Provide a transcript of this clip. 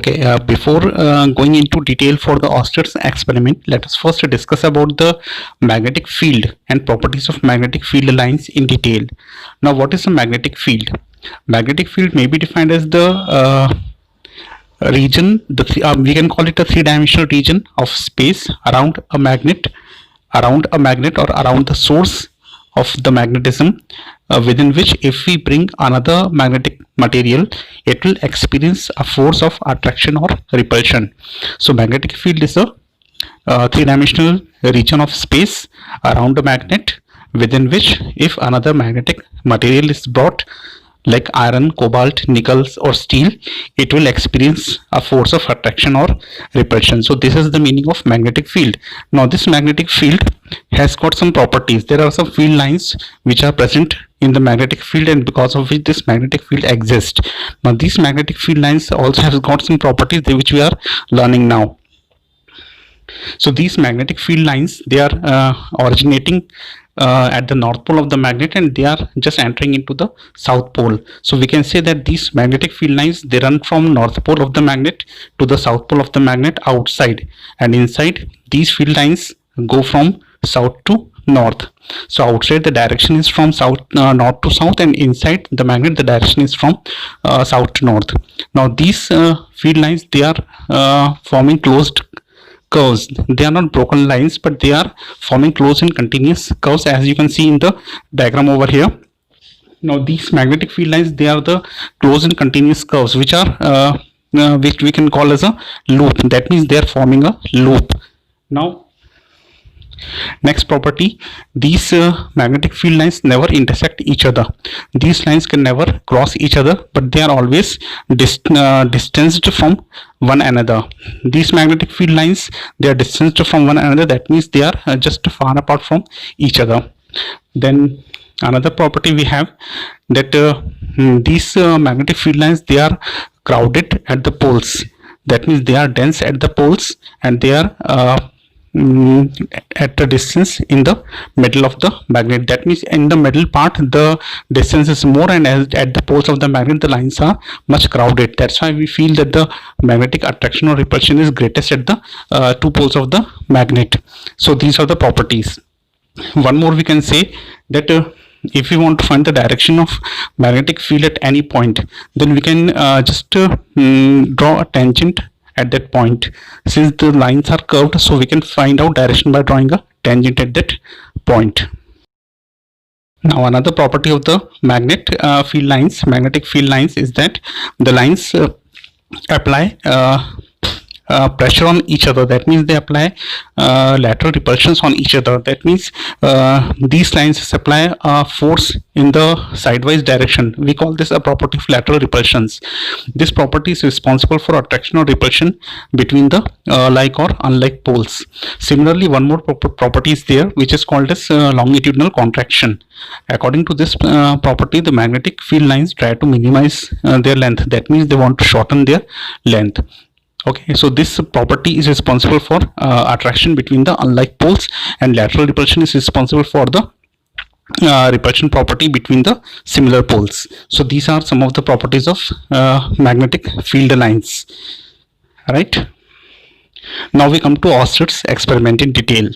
Okay, before going into detail for the Oster's experiment, let us first discuss about the magnetic field and properties of magnetic field lines in detail. Now, what is a magnetic field? Magnetic field may be defined as the region, we can call it a three-dimensional region of space around a magnet or around the source of the magnetism, within which if we bring another magnetic material, it will experience a force of attraction or repulsion. So magnetic field is a three-dimensional region of space around a magnet, within which if another magnetic material is brought, like iron, cobalt, nickel or steel, it will experience a force of attraction or repulsion. So this is the meaning of magnetic field. Now this magnetic field has got some properties. There are some field lines which are present in the magnetic field, and because of which this magnetic field exists. Now these magnetic field lines also have got some properties which we are learning now. So these magnetic field lines, they are originating at the north pole of the magnet, and they are just entering into the south pole. So we can say that these magnetic field lines, they run from north pole of the magnet to the south pole of the magnet outside, and inside these field lines go from south to north. So outside the direction is from north to south, and inside the magnet the direction is from south to north. Now these field lines, they are forming closed curves. They are not broken lines, but they are forming closed and continuous curves, as you can see in the diagram over here. Now these magnetic field lines, they are the closed and continuous curves which are which we can call as a loop. That means they are forming a loop. Now next property, these magnetic field lines never intersect each other. These lines can never cross each other, but they are always distanced from one another. These magnetic field lines, they are distanced from one another. That means they are just far apart from each other. Then another property we have, that these magnetic field lines, they are crowded at the poles. That means they are dense at the poles, and they are at a distance in the middle of the magnet. That means in the middle part the distance is more, and at the poles of the magnet the lines are much crowded. That's why we feel that the magnetic attraction or repulsion is greatest at the two poles of the magnet. So these are the properties. One more we can say, that if we want to find the direction of magnetic field at any point, then we can just draw a tangent at that point. Since the lines are curved, so we can find out direction by drawing a tangent at that point. Now another property of the magnetic field lines is that the lines apply pressure on each other. That means they apply lateral repulsions on each other. That means these lines supply a force in the sidewise direction. We call this a property of lateral repulsions. This property is responsible for attraction or repulsion between the like or unlike poles. Similarly, one more property is there, which is called as longitudinal contraction. According to this property, the magnetic field lines try to minimize their length. That means they want to shorten their length. Okay, so this property is responsible for attraction between the unlike poles, and lateral repulsion is responsible for the repulsion property between the similar poles. So these are some of the properties of magnetic field lines. Right. Now we come to Oster's experiment in detail.